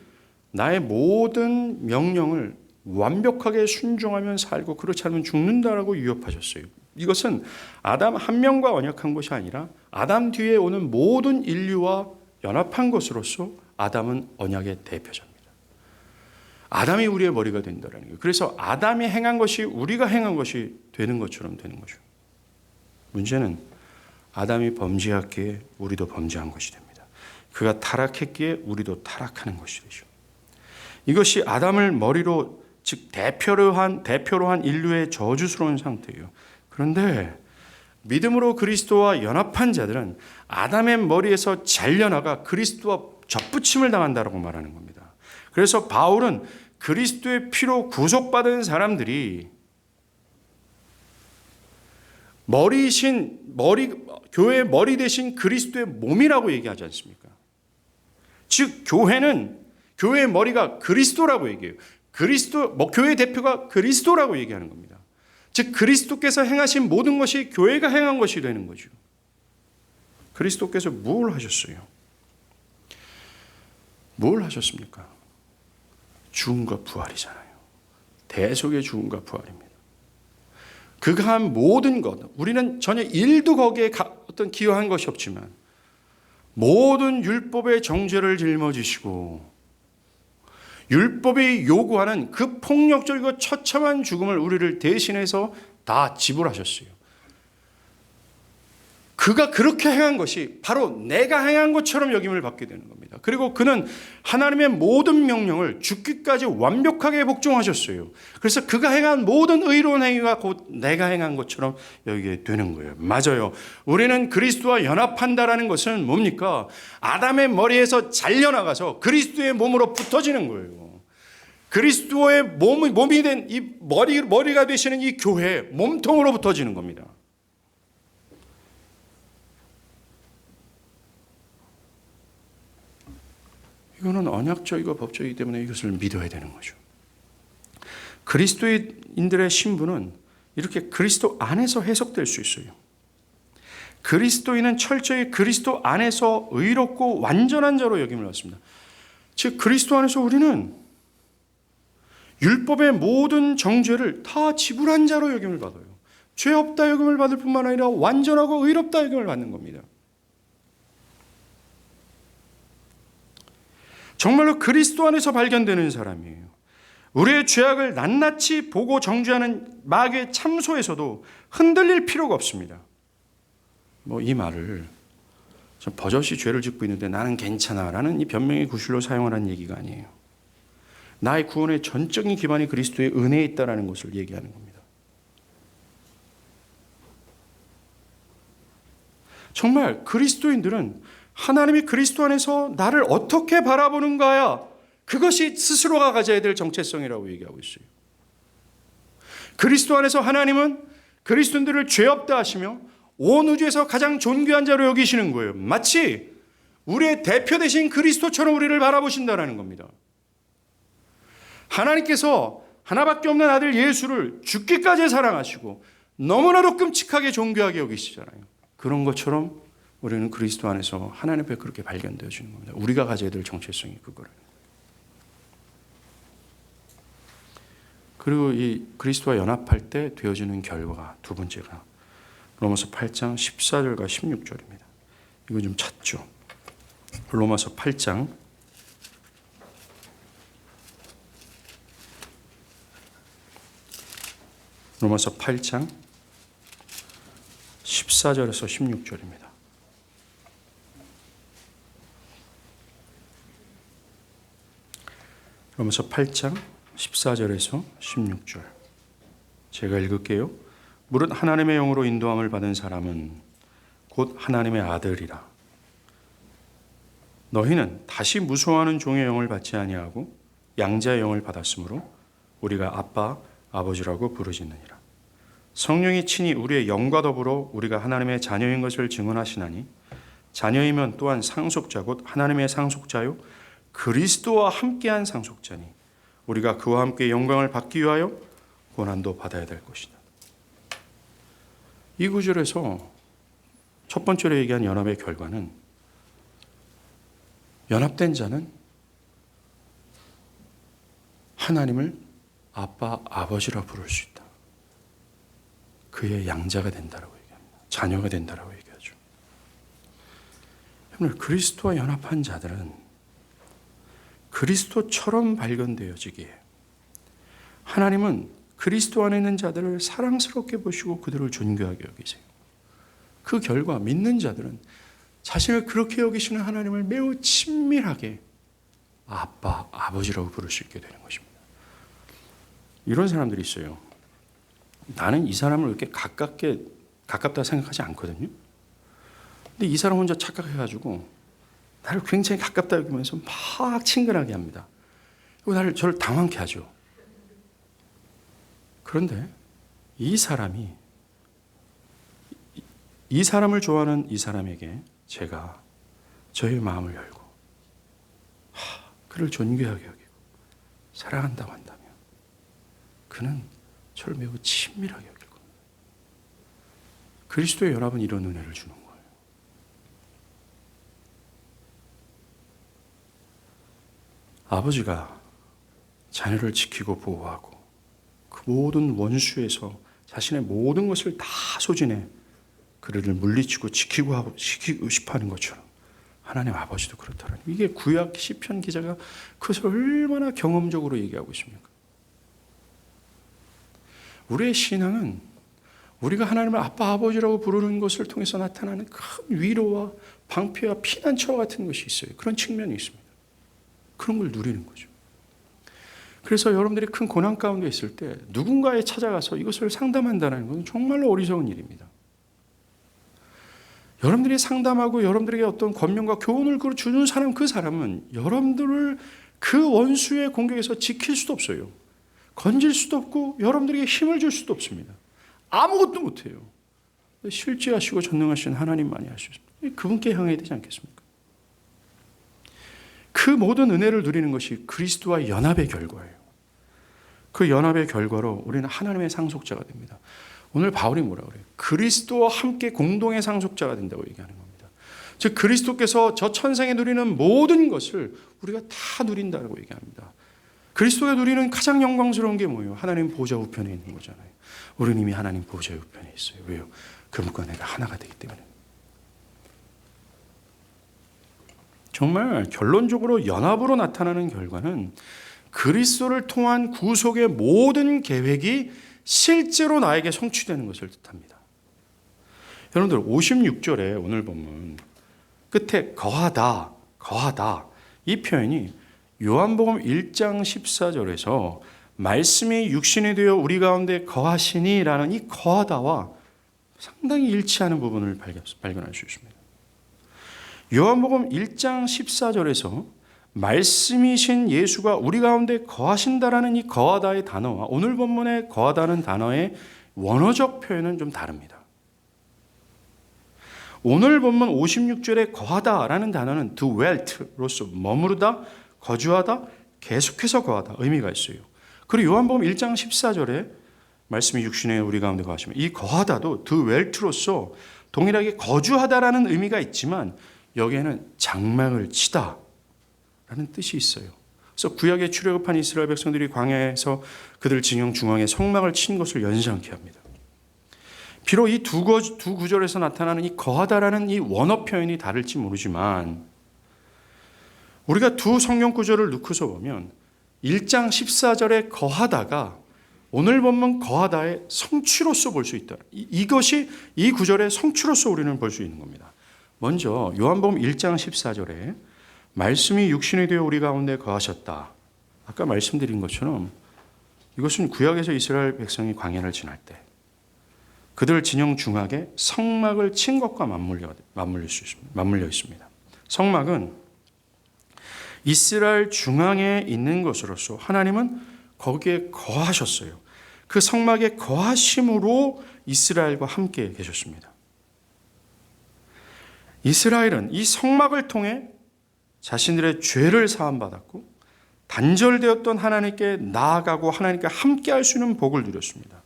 나의 모든 명령을 완벽하게 순종하면 살고 그렇지 않으면 죽는다라고 유협하셨어요. 이것은 아담 한 명과 언약한 것이 아니라 아담 뒤에 오는 모든 인류와 연합한 것으로서 아담은 언약의 대표자입니다. 아담이 우리의 머리가 된다는 거예요. 그래서 아담이 행한 것이 우리가 행한 것이 되는 것처럼 되는 거죠. 문제는 아담이 범죄했기에 우리도 범죄한 것이 됩니다. 그가 타락했기에 우리도 타락하는 것이 되죠. 이것이 아담을 머리로, 즉 대표로 한 인류의 저주스러운 상태예요. 그런데 믿음으로 그리스도와 연합한 자들은 아담의 머리에서 잘려나가 그리스도와 접붙임을 당한다라고 말하는 겁니다. 그래서 바울은 그리스도의 피로 구속받은 사람들이 교회의 머리 대신 그리스도의 몸이라고 얘기하지 않습니까? 즉, 교회의 머리가 그리스도라고 얘기해요. 교회의 대표가 그리스도라고 얘기하는 겁니다. 즉, 그리스도께서 행하신 모든 것이 교회가 행한 것이 되는 거죠. 그리스도께서 뭘 하셨어요? 뭘 하셨습니까? 죽음과 부활이잖아요. 대속의 죽음과 부활입니다. 그가 한 모든 것, 우리는 전혀 일도 거기에 어떤 기여한 것이 없지만 모든 율법의 정죄를 짊어지시고 율법이 요구하는 그 폭력적이고 처참한 죽음을 우리를 대신해서 다 지불하셨어요. 그가 그렇게 행한 것이 바로 내가 행한 것처럼 여김을 받게 되는 겁니다. 그리고 그는 하나님의 모든 명령을 죽기까지 완벽하게 복종하셨어요. 그래서 그가 행한 모든 의로운 행위가 곧 내가 행한 것처럼 여기게 되는 거예요. 맞아요. 우리는 그리스도와 연합한다라는 것은 뭡니까? 아담의 머리에서 잘려나가서 그리스도의 몸으로 붙어지는 거예요. 그리스도의 몸이 된 이 머리가 되시는 이 교회 몸통으로 붙어지는 겁니다. 이거는 언약적이고 법적이기 때문에 이것을 믿어야 되는 거죠. 그리스도인들의 신분은 이렇게 그리스도 안에서 해석될 수 있어요. 그리스도인은 철저히 그리스도 안에서 의롭고 완전한 자로 여김을 받습니다. 즉 그리스도 안에서 우리는 율법의 모든 정죄를 다 지불한 자로 여김을 받아요. 죄 없다 여김을 받을 뿐만 아니라 완전하고 의롭다 여김을 받는 겁니다. 정말로 그리스도 안에서 발견되는 사람이에요. 우리의 죄악을 낱낱이 보고 정죄하는 마귀의 참소에서도 흔들릴 필요가 없습니다. 이 말을 버젓이 죄를 짓고 있는데 나는 괜찮아라는 이 변명의 구실로 사용하라는 얘기가 아니에요. 나의 구원의 전적인 기반이 그리스도의 은혜에 있다는 것을 얘기하는 겁니다. 정말 그리스도인들은 하나님이 그리스도 안에서 나를 어떻게 바라보는가야 그것이 스스로가 가져야 될 정체성이라고 얘기하고 있어요. 그리스도 안에서 하나님은 그리스도인들을 죄 없다 하시며 온 우주에서 가장 존귀한 자로 여기시는 거예요. 마치 우리의 대표 되신 그리스도처럼 우리를 바라보신다는 겁니다. 하나님께서 하나밖에 없는 아들 예수를 죽기까지 사랑하시고 너무나도 끔찍하게 존귀하게 여기시잖아요. 그런 것처럼 우리는 그리스도 안에서 하나님 앞에 그렇게 발견되어지는 겁니다. 우리가 가져야 될 정체성이 그거를. 그리고 이 그리스도와 연합할 때 되어지는 결과가 두 번째가 로마서 8장 14절과 16절입니다. 이거 좀 찾죠. 로마서 8장 14절에서 16절입니다. 로마서 8장 14절에서 16절. 제가 읽을게요. 무릇 하나님의 영으로 인도함을 받은 사람은 곧 하나님의 아들이라. 너희는 다시 무소하는 종의 영을 받지 아니하고 양자의 영을 받았으므로 우리가 아빠, 아버지라고 부르짖느니라. 성령이 친히 우리의 영과 더불어 우리가 하나님의 자녀인 것을 증언하시나니 자녀이면 또한 상속자 곧 하나님의 상속자요 그리스도와 함께한 상속자니 우리가 그와 함께 영광을 받기 위하여 고난도 받아야 될 것이다. 이 구절에서 첫 번째로 얘기한 연합의 결과는 연합된 자는 하나님을 아빠, 아버지라 부를 수 있다. 그의 양자가 된다라고 얘기합니다. 자녀가 된다라고 얘기하죠. 여러분, 그리스도와 연합한 자들은 그리스도처럼 발견되어지기에 하나님은 그리스도 안에 있는 자들을 사랑스럽게 보시고 그들을 존귀하게 여기세요. 그 결과 믿는 자들은 자신을 그렇게 여기시는 하나님을 매우 친밀하게 아빠, 아버지라고 부를 수 있게 되는 것입니다. 이런 사람들이 있어요. 나는 이 사람을 그렇게 가깝다 생각하지 않거든요. 근데 이 사람 혼자 착각해가지고 나를 굉장히 가깝다 여기면서 막 친근하게 합니다. 그리고 저를 당황케 하죠. 그런데 이 사람을 좋아하는 이 사람에게 제가 저의 마음을 열고 그를 존귀하게 여기고 사랑한다고 한다면 그는 저를 매우 친밀하게 여길 겁니다. 그리스도의 연합은 이런 은혜를 주는 거예요. 아버지가 자녀를 지키고 보호하고 그 모든 원수에서 자신의 모든 것을 다 소진해 그를 물리치고 지키고 싶어 하는 것처럼 하나님 아버지도 그렇다는 이게 구약 시편 기자가 그것을 얼마나 경험적으로 얘기하고 있습니까? 우리의 신앙은 우리가 하나님을 아빠 아버지라고 부르는 것을 통해서 나타나는 큰 위로와 방패와 피난처와 같은 것이 있어요. 그런 측면이 있습니다. 그런 걸 누리는 거죠. 그래서 여러분들이 큰 고난 가운데 있을 때 누군가에 찾아가서 이것을 상담한다는 것은 정말로 어리석은 일입니다. 여러분들이 상담하고 여러분들에게 어떤 권면과 교훈을 주는 사람, 그 사람은 여러분들을 그 원수의 공격에서 지킬 수도 없어요. 건질 수도 없고 여러분들에게 힘을 줄 수도 없습니다. 아무것도 못해요. 실제하시고 전능하신 하나님만이 할 수 있습니다. 그분께 향해야 되지 않겠습니까? 그 모든 은혜를 누리는 것이 그리스도와 연합의 결과예요. 그 연합의 결과로 우리는 하나님의 상속자가 됩니다. 오늘 바울이 뭐라 그래요? 그리스도와 함께 공동의 상속자가 된다고 얘기하는 겁니다. 즉 그리스도께서 저 천상에 누리는 모든 것을 우리가 다 누린다고 얘기합니다. 그리스도가 누리는 가장 영광스러운 게 뭐예요? 하나님 보좌 우편에 있는 거잖아요. 우리는 이미 하나님 보좌 우편에 있어요. 왜요? 그분과 내가 하나가 되기 때문에. 정말 결론적으로 연합으로 나타나는 결과는 그리스도를 통한 구속의 모든 계획이 실제로 나에게 성취되는 것을 뜻합니다. 여러분들 56절에 오늘 본문 끝에 거하다 이 표현이 요한복음 1장 14절에서 말씀이 육신이 되어 우리 가운데 거하시니라는 이 거하다와 상당히 일치하는 부분을 발견할 수 있습니다. 요한복음 1장 14절에서 말씀이신 예수가 우리 가운데 거하신다라는 이 거하다의 단어와 오늘 본문의 거하다는 단어의 원어적 표현은 좀 다릅니다. 오늘 본문 56절에 거하다라는 단어는 dwelt로서 머무르다, 거주하다, 계속해서 거하다 의미가 있어요. 그리고 요한복음 1장 14절에 말씀이 육신에 우리 가운데 거하시면 이 거하다도 dwelt로서 동일하게 거주하다라는 의미가 있지만 여기에는 장막을 치다 라는 뜻이 있어요. 그래서 구약에 출애굽한 이스라엘 백성들이 광야에서 그들 진영 중앙에 성막을 친 것을 연상케 합니다. 비록 이 두 구절에서 나타나는 이 거하다라는 이 원어 표현이 다를지 모르지만 우리가 두 성경 구절을 놓고서 보면 1장 14절에 거하다가 오늘 본문 거하다의 성취로서 볼 수 있다. 이것이 이 구절의 성취로서 우리는 볼 수 있는 겁니다. 먼저 요한복음 1장 14절에 말씀이 육신이 되어 우리 가운데 거하셨다. 아까 말씀드린 것처럼 이것은 구약에서 이스라엘 백성이 광야를 지날 때 그들 진영 중앙에 성막을 친 것과 맞물려 있습니다. 성막은 이스라엘 중앙에 있는 것으로서 하나님은 거기에 거하셨어요. 그 성막에 거하심으로 이스라엘과 함께 계셨습니다. 이스라엘은 이 성막을 통해 자신들의 죄를 사함받았고 단절되었던 하나님께 나아가고 하나님께 함께할 수 있는 복을 누렸습니다.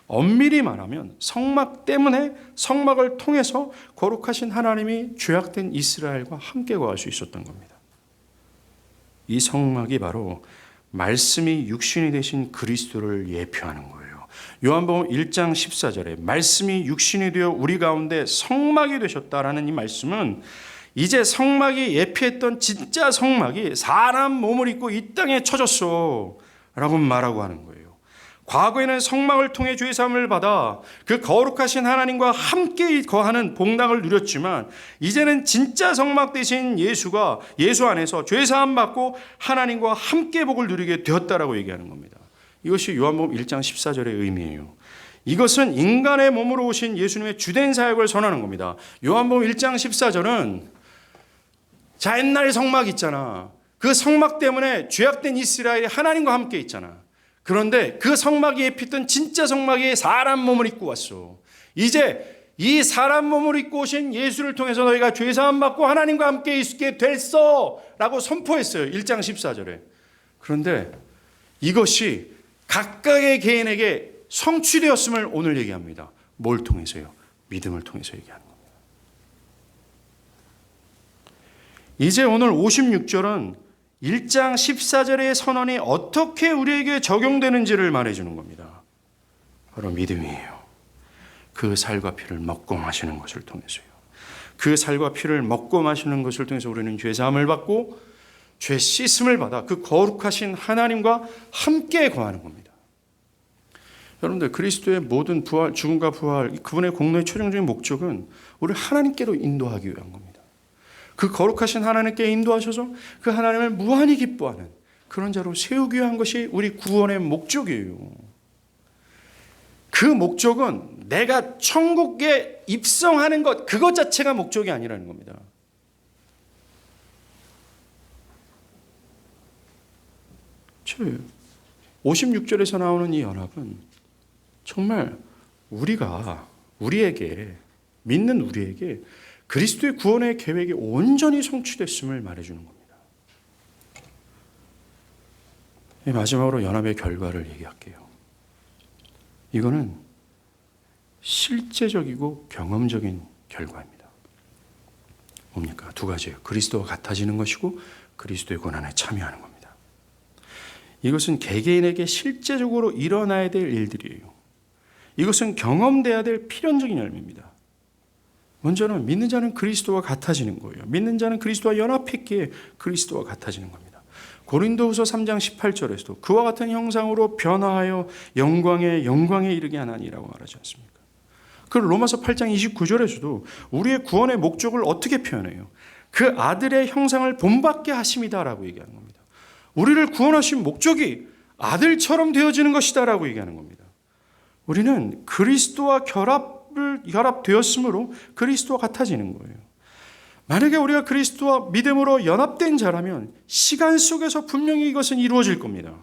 엄밀히 말하면 성막 때문에 성막을 통해서 거룩하신 하나님이 죄악된 이스라엘과 함께 거할 수 있었던 겁니다. 이 성막이 바로 말씀이 육신이 되신 그리스도를 예표하는 거예요. 요한복음 1장 14절에 말씀이 육신이 되어 우리 가운데 성막이 되셨다라는 이 말씀은 이제 성막이 예표했던 진짜 성막이 사람 몸을 입고 이 땅에 쳐졌어 라고 말하고 하는 거예요. 과거에는 성막을 통해 죄사함을 받아 그 거룩하신 하나님과 함께 거하는 복락을 누렸지만 이제는 진짜 성막 되신 예수가 예수 안에서 죄사함 받고 하나님과 함께 복을 누리게 되었다라고 얘기하는 겁니다. 이것이 요한복음 1장 14절의 의미예요. 이것은 인간의 몸으로 오신 예수님의 주된 사역을 선언하는 겁니다. 요한복음 1장 14절은 자 옛날 성막 있잖아. 그 성막 때문에 죄악된 이스라엘이 하나님과 함께 있잖아. 그런데 그 성막이 예피던 진짜 성막이 사람 몸을 입고 왔어. 이제 이 사람 몸을 입고 오신 예수를 통해서 너희가 죄사함 받고 하나님과 함께 있게 됐어 라고 선포했어요. 1장 14절에. 그런데 이것이 각각의 개인에게 성취되었음을 오늘 얘기합니다. 뭘 통해서요? 믿음을 통해서 얘기하는 겁니다. 이제 오늘 56절은 1장 14절의 선언이 어떻게 우리에게 적용되는지를 말해주는 겁니다. 바로 믿음이에요. 그 살과 피를 먹고 마시는 것을 통해서요. 그 살과 피를 먹고 마시는 것을 통해서 우리는 죄사함을 받고 죄 씻음을 받아 그 거룩하신 하나님과 함께 거하는 겁니다. 여러분들 그리스도의 모든 부활, 죽음과 부활, 그분의 공로의 최종적인 목적은 우리를 하나님께로 인도하기 위한 겁니다. 그 거룩하신 하나님께 인도하셔서 그 하나님을 무한히 기뻐하는 그런 자로 세우기 위한 것이 우리 구원의 목적이에요. 그 목적은 내가 천국에 입성하는 것, 그것 자체가 목적이 아니라는 겁니다. 56절에서 나오는 이 연합은 정말 우리에게, 믿는 우리에게 그리스도의 구원의 계획이 온전히 성취됐음을 말해주는 겁니다. 마지막으로 연합의 결과를 얘기할게요. 이거는 실제적이고 경험적인 결과입니다. 뭡니까? 두 가지예요. 그리스도와 같아지는 것이고 그리스도의 고난에 참여하는 겁니다. 이것은 개개인에게 실제적으로 일어나야 될 일들이에요. 이것은 경험돼야 될 필연적인 열매입니다. 먼저는 믿는 자는 그리스도와 같아지는 거예요. 믿는 자는 그리스도와 연합했기에 그리스도와 같아지는 겁니다. 고린도후서 3장 18절에서도 그와 같은 형상으로 변화하여 영광에 이르게 하나니라고 말하지 않습니까? 그 로마서 8장 29절에서도 우리의 구원의 목적을 어떻게 표현해요? 그 아들의 형상을 본받게 하심이다라고 얘기하는 겁니다. 우리를 구원하신 목적이 아들처럼 되어지는 것이다라고 얘기하는 겁니다. 우리는 그리스도와 결합되었으므로 그리스도와 같아지는 거예요. 만약에 우리가 그리스도와 믿음으로 연합된 자라면 시간 속에서 분명히 이것은 이루어질 겁니다.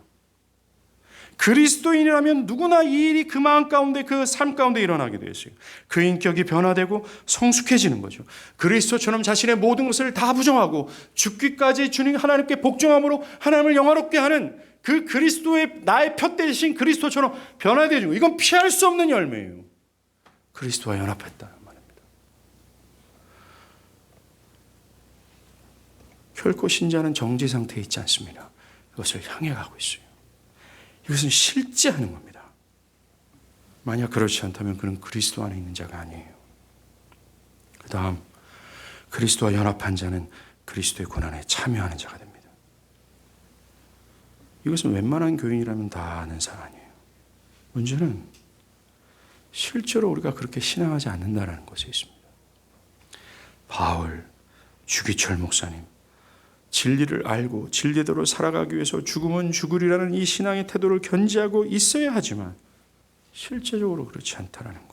그리스도인이라면 누구나 이 일이 그 마음 가운데, 그 삶 가운데 일어나게 되어 있어요. 그 인격이 변화되고 성숙해지는 거죠. 그리스도처럼 자신의 모든 것을 다 부정하고 죽기까지 주님 하나님께 복종함으로 하나님을 영화롭게 하는 그 그리스도의 나의 표 대신 그리스도처럼 변화되는 거. 이건 피할 수 없는 열매예요. 그리스도와 연합했다는 말입니다. 결코 신자는 정지 상태에 있지 않습니다. 그것을 향해 가고 있어요. 이것은 실제하는 겁니다. 만약 그렇지 않다면 그는 그리스도 안에 있는 자가 아니에요. 그 다음 그리스도와 연합한 자는 그리스도의 고난에 참여하는 자가 됩니다. 이것은 웬만한 교인이라면 다 아는 사안이에요. 문제는 실제로 우리가 그렇게 신앙하지 않는다는 것에 있습니다. 바울, 주기철 목사님, 진리를 알고 진리대로 살아가기 위해서 죽으면 죽으리라는 이 신앙의 태도를 견지하고 있어야 하지만 실제적으로 그렇지 않다는 거예요.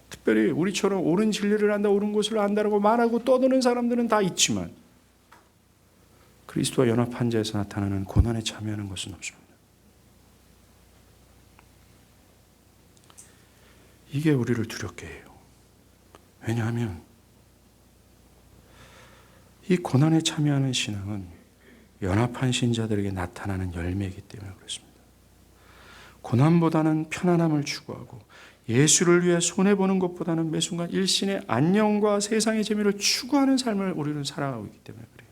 특별히 우리처럼 옳은 진리를 안다, 옳은 것을 안다라고 말하고 떠드는 사람들은 다 있지만 그리스도와 연합한 자에서 나타나는 고난에 참여하는 것은 없습니다. 이게 우리를 두렵게 해요. 왜냐하면 이 고난에 참여하는 신앙은 연합한 신자들에게 나타나는 열매이기 때문에 그렇습니다. 고난보다는 편안함을 추구하고 예수를 위해 손해보는 것보다는 매 순간 일신의 안녕과 세상의 재미를 추구하는 삶을 우리는 살아가고 있기 때문에 그래요.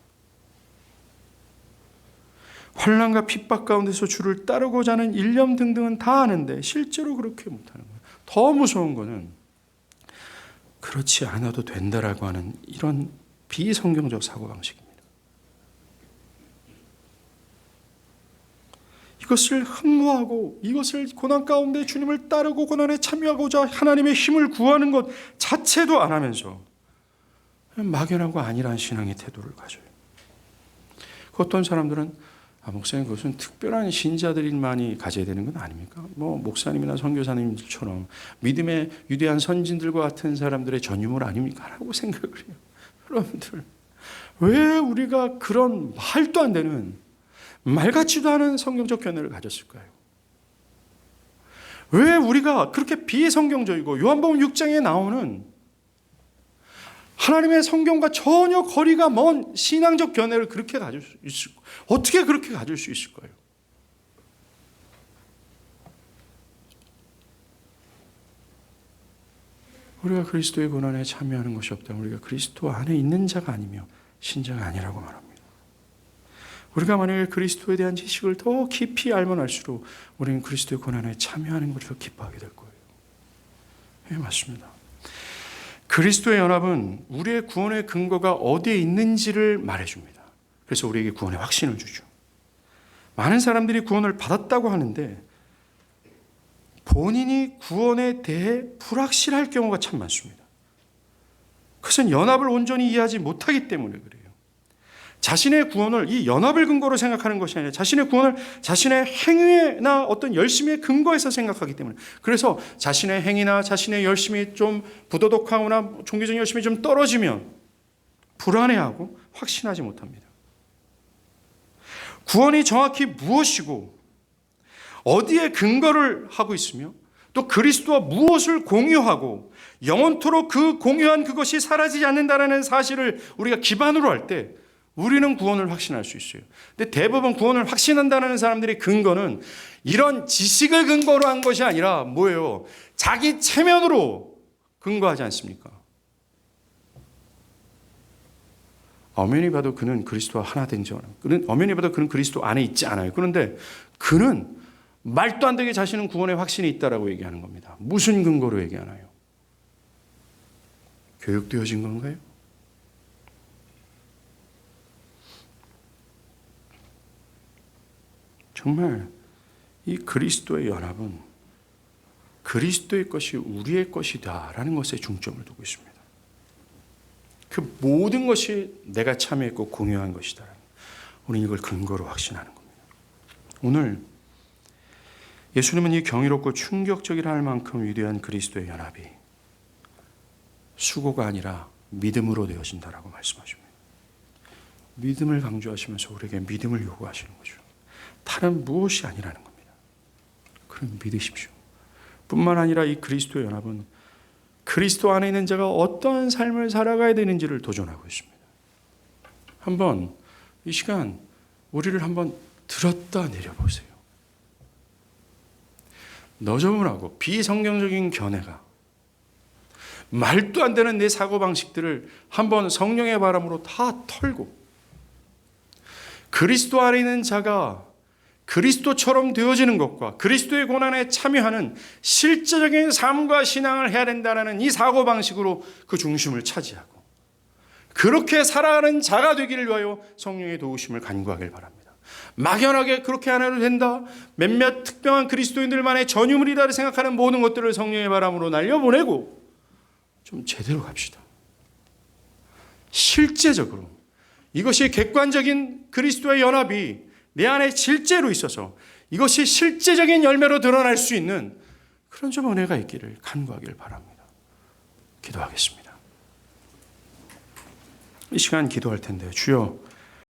환난과 핍박 가운데서 주를 따르고자 하는 일념 등등은 다 아는데 실제로 그렇게 못하는 거예요. 더 무서운 거는 그렇지 않아도 된다라고 하는 이런 비성경적 사고방식입니다. 이것을 흠모하고 이것을 고난 가운데 주님을 따르고 고난에 참여하고자 하나님의 힘을 구하는 것 자체도 안 하면서 막연하고 안일한 신앙의 태도를 가져요. 어떤 사람들은 목사님 그것은 특별한 신자들만이 가져야 되는 건 아닙니까? 목사님이나 선교사님들처럼 믿음의 위대한 선진들과 같은 사람들의 전유물 아닙니까? 라고 생각을 해요. 여러분들 왜 우리가 그런 말도 안 되는 말 같지도 않은 성경적 견해를 가졌을까요? 왜 우리가 그렇게 비성경적이고 요한복음 6장에 나오는 하나님의 성경과 전혀 거리가 먼 신앙적 견해를 그렇게 가질 수 있을까요? 어떻게 그렇게 가질 수 있을까요? 우리가 그리스도의 고난에 참여하는 것이 없다면 우리가 그리스도 안에 있는 자가 아니며 신자가 아니라고 말합니다. 우리가 만약에 그리스도에 대한 지식을 더 깊이 알면 알수록 우리는 그리스도의 고난에 참여하는 것을 더 기뻐하게 될 거예요. 네, 맞습니다. 그리스도의 연합은 우리의 구원의 근거가 어디에 있는지를 말해줍니다. 그래서 우리에게 구원의 확신을 주죠. 많은 사람들이 구원을 받았다고 하는데 본인이 구원에 대해 불확실할 경우가 참 많습니다. 그것은 연합을 온전히 이해하지 못하기 때문에 그래요. 자신의 구원을 이 연합을 근거로 생각하는 것이 아니라 자신의 구원을 자신의 행위나 어떤 열심의 근거에서 생각하기 때문에, 그래서 자신의 행위나 자신의 열심이 좀 부도덕하거나 종교적 열심이 좀 떨어지면 불안해하고 확신하지 못합니다. 구원이 정확히 무엇이고 어디에 근거를 하고 있으며 또 그리스도와 무엇을 공유하고 영원토록 그 공유한 그것이 사라지지 않는다는 사실을 우리가 기반으로 할 때 우리는 구원을 확신할 수 있어요. 근데 대부분 구원을 확신한다는 사람들의 근거는 이런 지식을 근거로 한 것이 아니라 뭐예요? 자기 체면으로 근거하지 않습니까? 엄연히 봐도 그는 그리스도와 하나 된 줄 알아요. 엄연히 봐도 그는 그리스도 안에 있지 않아요. 그런데 그는 말도 안 되게 자신은 구원의 확신이 있다라고 얘기하는 겁니다. 무슨 근거로 얘기하나요? 교육되어진 건가요? 정말 이 그리스도의 연합은 그리스도의 것이 우리의 것이다라는 것에 중점을 두고 있습니다. 그 모든 것이 내가 참여했고 공유한 것이다. 우리는 이걸 근거로 확신하는 겁니다. 오늘 예수님은 이 경이롭고 충격적이라 할 만큼 위대한 그리스도의 연합이 수고가 아니라 믿음으로 되어진다라고 말씀하십니다. 믿음을 강조하시면서 우리에게 믿음을 요구하시는 거죠. 다른 무엇이 아니라는 겁니다. 그럼 믿으십시오. 뿐만 아니라 이 그리스도의 연합은 그리스도 안에 있는 자가 어떠한 삶을 살아가야 되는지를 도전하고 있습니다. 한번 이 시간 우리를 한번 들었다 내려보세요. 너저분하고 비성경적인 견해가 말도 안 되는 내 사고방식들을 한번 성령의 바람으로 다 털고 그리스도 안에 있는 자가 그리스도처럼 되어지는 것과 그리스도의 고난에 참여하는 실제적인 삶과 신앙을 해야 된다는 이 사고방식으로 그 중심을 차지하고 그렇게 살아가는 자가 되기를 위하여 성령의 도우심을 간구하길 바랍니다. 막연하게 그렇게 안 해도 된다, 몇몇 특별한 그리스도인들만의 전유물이다 생각하는 모든 것들을 성령의 바람으로 날려보내고 좀 제대로 갑시다. 실제적으로 이것이 객관적인 그리스도의 연합이 내 안에 실제로 있어서 이것이 실제적인 열매로 드러날 수 있는 그런 좀 은혜가 있기를 간구하길 바랍니다. 기도하겠습니다. 이 시간 기도할 텐데 주여